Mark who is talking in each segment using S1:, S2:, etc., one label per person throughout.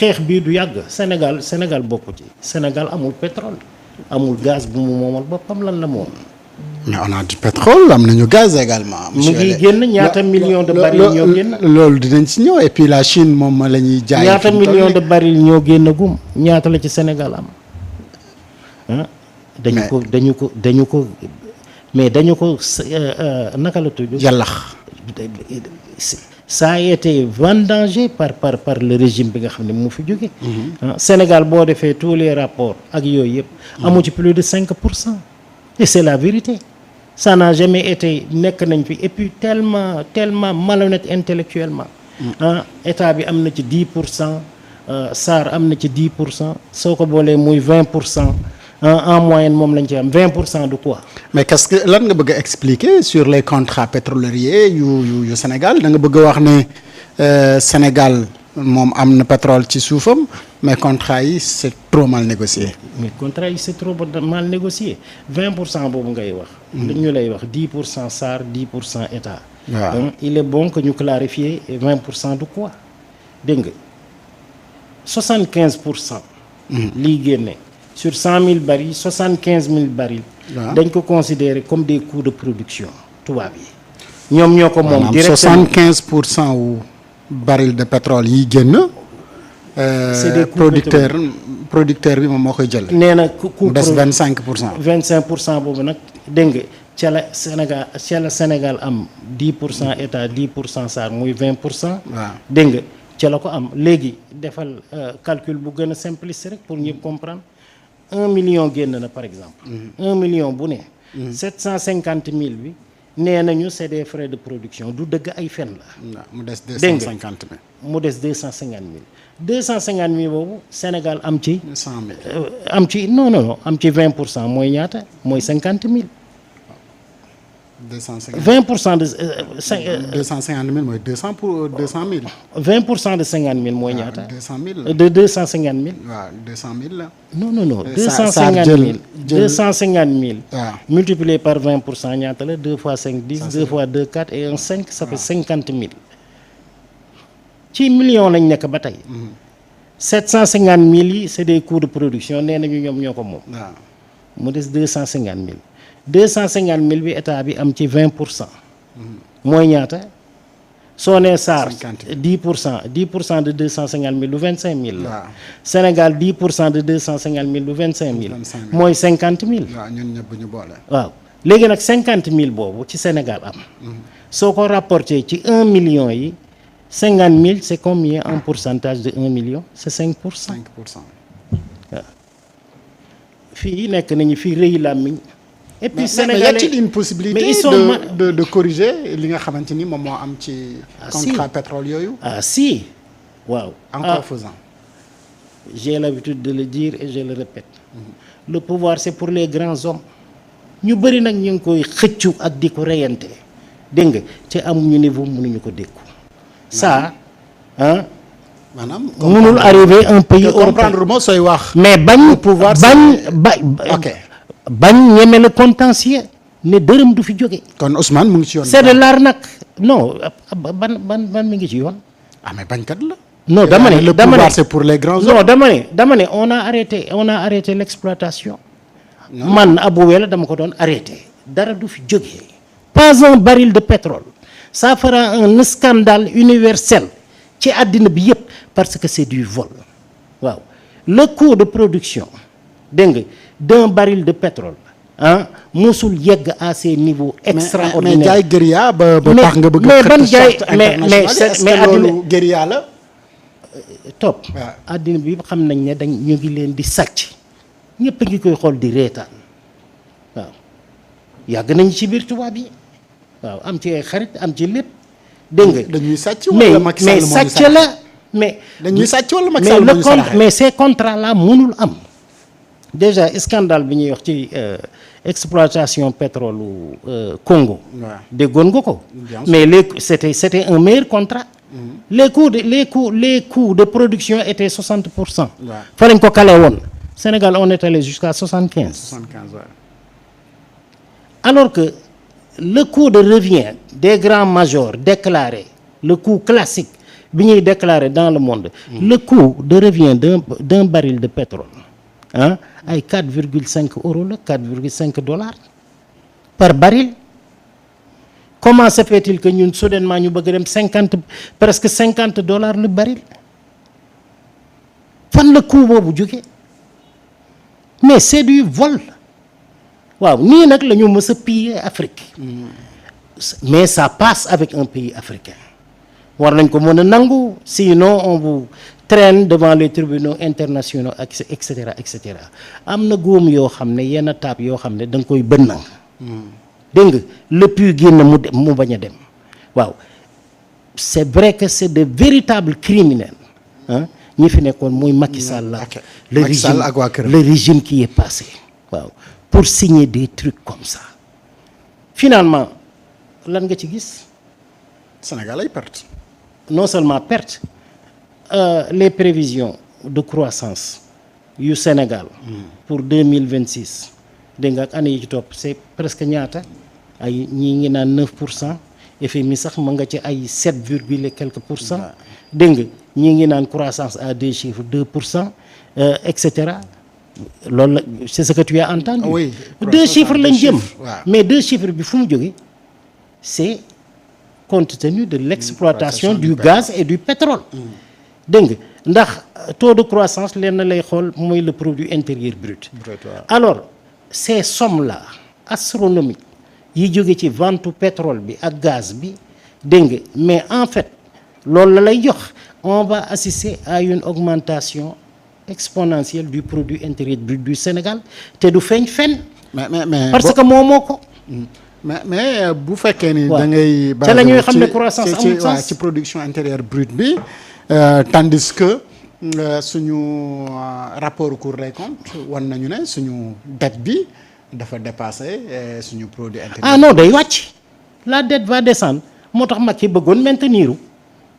S1: xeex bii du yàgg. Sénégal bokku ci. Sénégal amul pétrole amul gaz bu mu moomal boppam lan la moom.
S2: mais on a du pétrole am nañu gaz également.
S1: mu ngi génn ñaata millions de barils ñoo génn.
S2: loolu dinañ ci ñëw et puis la Chine moom la ñuy jaay.
S1: ñaata millions de barils ñoo génn gum ñaata la ci Sénégal am. dañu ko naka la tudd.
S2: yàllax.
S1: ça a été vendangé par le régime bi nga xam ne mu fi jóge. Sénégal boo defee tous les rapports ak yooyu yëpp. amu ci plus de 5%. et c'est la vérité. ça n'a jamais été nekk nañ fi et puis tellement malhonnête intellectuellement. état bi am na ci 10%. SAR am na ci 10%. soo ko boolee muy 20%. en moyenne moom lañ ci am 20% de quoi.
S2: mais qu'est-ce que lan nga bëgg a expliquer sur les contrats pétroliers yu Sénégal da nga bëgg a wax ne Sénégal moom am na pétrole ci suufam mais contrats yi c'est trop mal négocié.
S1: mais contrats yi c'est trop mal négocié 20% boobu ngay wax. dañu lay wax 10% SAR 10% état.
S2: waaw
S1: donc il est bon que ñu clarifier 20% de quoi dégg nga 75%. lii génne. sur 100 000 barils 75 000 barils. dañ ko considérer comme des coûts de production tubaab yi. ñoom ñoo ko moom directement
S2: 75% wu baril de pétrole yi génn.
S1: c'est des
S2: producteur bi moom moo koy jël.
S1: nee na coût
S2: des 25%.
S1: 25% boobu nag dégg nga ca la Sénégal am 10% état 10% SAR muy 20%.
S2: waaw
S1: dégg nga ca la ko am léegi defal calcul bu gën a simpliste rek pour ñëpp comprendre. 1 million génn na par exemple. 1 million bu ne. 750 000 bi nee nañu c'est des frais de production du dëgg ay fen la.
S2: mu des 250 000.
S1: mu des 250 000. 250 000 boobu Sénégal am ci.
S2: 100 000.
S1: am ci non am ci 20% mooy ñaata mooy 50 000.
S2: 250
S1: 20% de.
S2: 250 000 mooy 200 pour 200 000.
S1: 20% de 50 000 mooy ñaata.
S2: 200 000
S1: de 250 000.
S2: waaw 200 000 la.
S1: non.
S2: Saar
S1: 250 000 250 000.
S2: waaw
S1: multiplié par 20% ñaata la 2 fois 5 10 2 fois 2 4 et un 5 ça fait 50 000. ci million lañ nekk ba tey. 750 000 yi c'est des coûts de production nee nañu ñoom ñoo ko moom.
S2: waaw
S1: mu des 250 000. 250 000 bi état bi am ci 20%. mooy ñaata. soo nee SAR 10% 10% de 250 000 lu 25 000 la.
S2: waaw
S1: Sénégal 10% de 250 000 lu 25 000. mooy 50 000.
S2: waaw ñun ñëpp ñu boole.
S1: waaw léegi nag 50 000 boobu ci Sénégal am. soo ko rapporté ci 1 million yi 50 000 c'est combien en pourcentage de 1 million c'est 5%.
S2: 5%.
S1: waaw fii nekk nañu fii rëy làmmiñ. et puis
S2: mais
S1: Sénégalais
S2: y a-t-il une possibilité
S1: mais ils sont
S2: de corriger li nga xamante ni moom moo am ci. contrat pétrole yooyu.
S1: ah si waaw.
S2: encore faisant.
S1: j'ai l'habitude de le dire et je le répète. le pouvoir c'est pour les grands hommes. ñu bëri nag ñu ngi koy xëccu ak di ko reyante dégg nga te amuñu niveau mënuñu ko dékku. ça
S2: maanaam
S1: mënul arriver un pays
S2: comprendre moo sooy wax.
S1: mais bañ
S2: pouvoir ok.
S1: bañ ñeme le contentieux ne dërëm du fi jóge.
S2: kon Ousmane mu ngi ci yoon.
S1: c'est de l'arnaque non ban mi ngi ci yoon.
S2: ah mais bañkat la.
S1: non dama ne
S2: le pouvoir c'est pour les grands hommes.
S1: non dama ne on a arrêté l'exploitation. man Abou Wele dama ko doon arrêté. dara du fi jóge. pas un baril de pétrole. ça fera un scandale universel ci àddina bi yépp parce que c'est du vol. waaw le coût de production dégg nga d'un baril de pétrole musul yegg à ces niveaux extraordinaires.
S2: mais jaay guérilla ba tax nga bëgg
S1: mais ban jaay
S2: mais loolu guérilla la.
S1: topp àddina bi xam nañ ne ñu ngi leen di sàcc ñëpp a ngi koy xool di reetaan waaw yàgg nañ ci biir tubaab yi waaw am ci ay xarit am ci lépp dégg nga.
S2: dañuy sàcc wala Macky Sall
S1: mais sàcc la mais.
S2: dañuy sàcc wala Macky Sall moo ñu saraxe
S1: mais ces contrats là mënul am. déjà scandale bi ñuy wax ci exploitation pétrole Congo.
S2: waaw
S1: déggoon nga ko. mais c'était un meilleur contrat. les coûts de production étaient 60%.
S2: waaw
S1: fa lañ ko kale woon. Sénégal on est allé jusqu'à 75.
S2: 75 waaw.
S1: alors que le coût de revient des grands majors déclarés le coût classique bi ñuy déclarer dans le monde le coût de revient d'un baril de pétrole ay 4,5 euros la 4,5 dollars par baril. Comment se fait-il que ñun soudainement ñu bëgg dem presque 50 dollars le baril fan la coût boobu jóge mais c'est du vol waaw nii nag la ñu mës a piller Afrique mais ça passe avec un pays africain war nañ ko mën a nangu sinon on vous traîne devant les tribunaux internationaux et cetera et cetera am na góom yoo xam ne yenn taab yoo xam ne da nga koy bënn dégg nga le puits génn mu bañ a dem waaw c'est vrai que c'est de véritables criminels ñi fi nekkoon muy Macky Sall la le régime qui est passé waaw pour signer des trucs comme ça finalement lan nga ci gis
S2: Sénégal ay perte
S1: non seulement perte les prévisions de croissance yu Sénégal pour 2026 dégg nga ak année yi ci topp c'est presque ñaata ay ñii ngi naan 9% FMI sax ma nga ci ay 7 virgule et quelques pour cent dégg nga ñii ngi naan croissance à 2 chiffres 2% et cetera loolu la c'est ce que tu as entendu.
S2: Oui,
S1: 2 chiffres lañ jëm
S2: waaw.
S1: mais 2 chiffres bi fu mu jógee c'est compte tenu de l'exploitation du gaz et du pétrole dégg nga ndax taux de croissance lenn lay xool mooy le produit intérieur brut alors ces sommes-là astronomiques yi jóge ci vente pétrole bi ak gaz bi dégg nga mais en fait loolu la lay jox on va assister à une augmentation exponentielle du produit intérieur brut du Sénégal te du feeñ fenn
S2: mais
S1: parce que moo ko
S2: mais bu fekkee ni
S1: waaw.
S2: da ngay
S1: ca la ñuy xam ne croissance amul sens.
S2: ci production intérieure brute bi tandis que suñu rapport Cour des comptes wan nañu ne suñu dette bi dafa dépasser suñu produit intérieur.
S1: ah non day wàcc la dette va descendre moo tax Macky bëggoon maintenir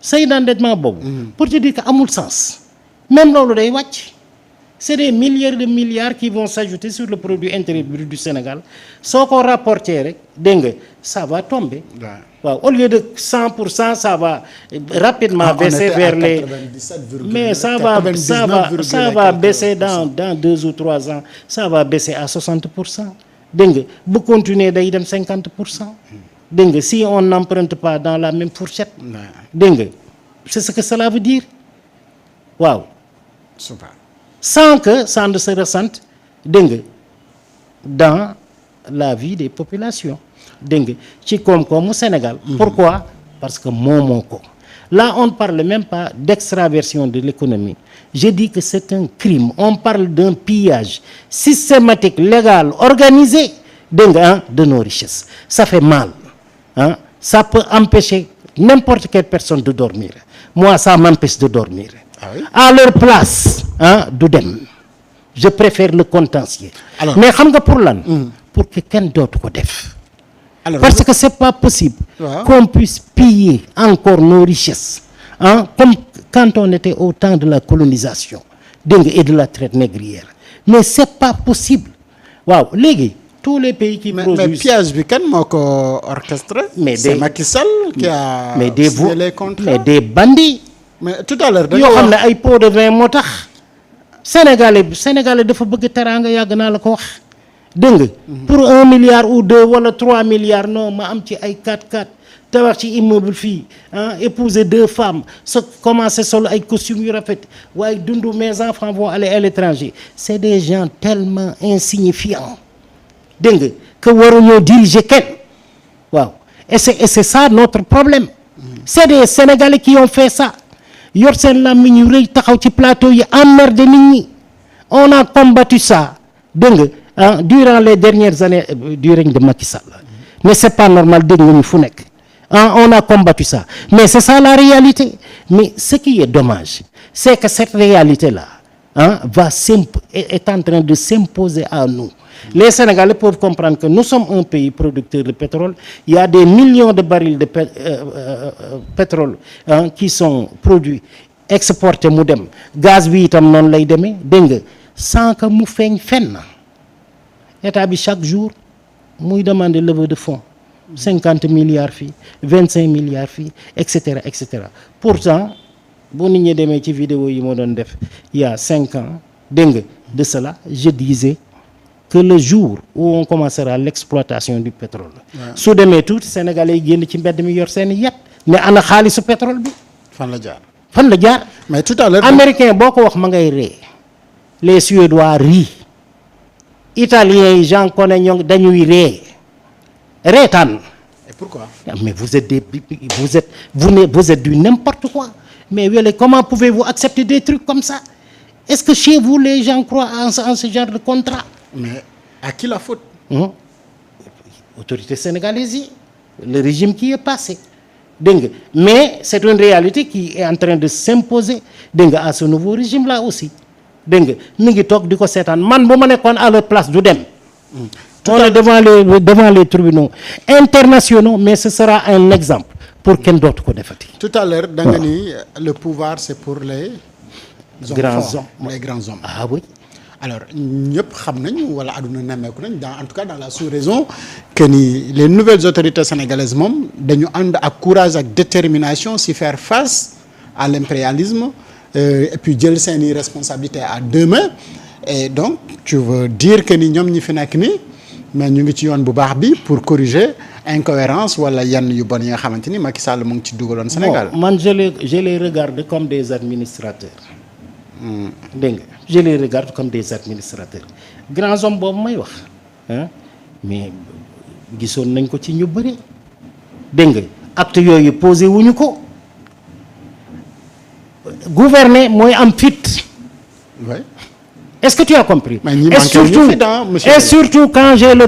S1: seuil d'endettement boobu pour te dire que amul sens même loolu day wàcc c'est des milliards de milliards qui vont s'ajouter sur le produit intérieur brut du Sénégal soo ko rapporté rek dégg nga ça va tomber waaw au lieu de 100% ça va rapidement baisser vers les mais ça va baisser dans 2 ou 3 ans ça va baisser à 60% dégg nga bu continuer day dem 50% dégg nga si on n'emprunte pas dans la même fourchette dégg nga c'est ce que cela veut dire waaw
S2: super.
S1: sans que ça ne se ressente dégg nga dans la vie des populations dégg nga ci koom-koomu Sénégal. Pourquoi? Parce que moomoo ko là on ne parle même pas d'extraversion de l'économie je dis que c'est un crime on parle d'un pillage systématique légal organisé dégg nga de nos richesses ça fait mal ça peut empêcher n'importe quelle personne de dormir moi ça m'empêche de dormir.
S2: Ah oui?
S1: À leur place du dem je préfère le contentieux.
S2: Alors,
S1: mais xam nga pour lan. pour que kenn dootu ko def.
S2: Alors,
S1: parce que c'est pas possible.
S2: Ouais.
S1: qu'on puisse piller encore nos richesses comme quand on était au temps de la colonisation dégg nga et de la traite négrière mais c'est pas possible waaw léegi tous les pays qui
S2: mais
S1: produisent.
S2: piège bi kan moo ko orchestré.
S1: Mais
S2: c'est
S1: des-
S2: Macky Sall qui a
S1: mais des
S2: signé les contrats.
S1: mais des bandits.
S2: mais tout à l'heure da
S1: yoo
S2: nga
S1: xam ne
S2: wax
S1: ay pot de vin moo tax Sénégalais dafa bëgg teraanga yàgg naa la ko wax dégg nga pour 1 milliard ou 2 wala 3 milliards non ma am ci ay 4x4 tabax ci immeuble fii épouser 2 femmes so commencer solo ay costumes yu rafet waaye dundu mes enfants vont aller à l'étranger c'est des gens tellement insignifiants dégg nga que waruñoo diriger kenn waaw et c'est ça notre problème c'est des Sénégalais qui ont fait ça yor seen làmmiñ yu rëy taxaw ci plateau yi emmerder nit ñi on a combattu ça dégg nga durant les dernières années du règne de Macky Sall mais c'est pas normal dégg nga ñu fu nekk on a combattu ça mais c'est ça la réalité mais ce qui est dommage c'est que cette réalité là est en train de s'imposer à nous. Les Sénégalais peuvent comprendre que nous sommes un pays producteur de pétrole. Il y a des millions de barils de pétrole qui sont produits, exportés mu dem gaz bi itam noonu lay demee dégg nga sans que mu feeñ fenn état bi chaque jour muy demander levée de fonds 50 milliards fii 25 milliards fii et cetera. Pourtant bu nit ñi demee ci vidéo yi ma doon def il y a 5 ans dégg nga de cela je disais que le jour où on commencera l'exploitation du pétrole su demee tuuti Sénégalais yi génn ci mbedd mi yor seen yet ne ana xaalisu pétrole bi
S2: fan la jaar.
S1: fan la jaar.
S2: mais tout à l'heure
S1: américain boo ko wax ma ngay ree les Suédois rient italiens yi j'en connais ñoom dañuy ree reetaan.
S2: et pourquoi.
S1: mais vous êtes du n'importe quoi mais wele comment pouvez-vous accepter des trucs comme ça est-ce que chez vous les gens croient en ce genre de contrat.
S2: mais à qui la faute.
S1: Autorité sénégalaise yi le régime qui est passé dégg nga mais c'est une réalité qui est en train de s'imposer dégg nga à ce nouveau régime là aussi dégg nga mi ngi toog di ko seetaan man bu ma nekkoon à leur place du dem. on est devant les tribunaux internationaux mais ce sera un exemple pour kenn dootu ko defati.
S2: tout à l'heure da nga ni le pouvoir c'est pour les
S1: grands
S2: hommes.
S1: Ah oui.
S2: alors ñëpp xam nañ wala àdduna nemmeeku nañ en tout cas dans la sous-région que ni les nouvelles autorités sénégalaises moom dañu ànd ak courage ak détermination si faire face à l'impérialisme et puis jël seeni responsabilités à deux mains et donc tu veux dire que ni ñoom ñi fi nekk nii mais ñu ngi ci yoon bu baax bi pour corriger incohérence wala yenn yu bon yi nga xamante ni Macky Sall mu ngi ci dugaloon Sénégal.
S1: man je les regarde comme des administrateurs. dégg nga je les regarde comme des administrateurs grands hommes boobu may wax mais gisoon nañ ko ci ñu bëri dégg nga acte yooyu posé wuñu ko gouverner mooy am fit.
S2: oui.
S1: est-ce que tu as compris.
S2: mais ñi manqué wuñu fit monsieur.
S1: et surtout quand j'ai le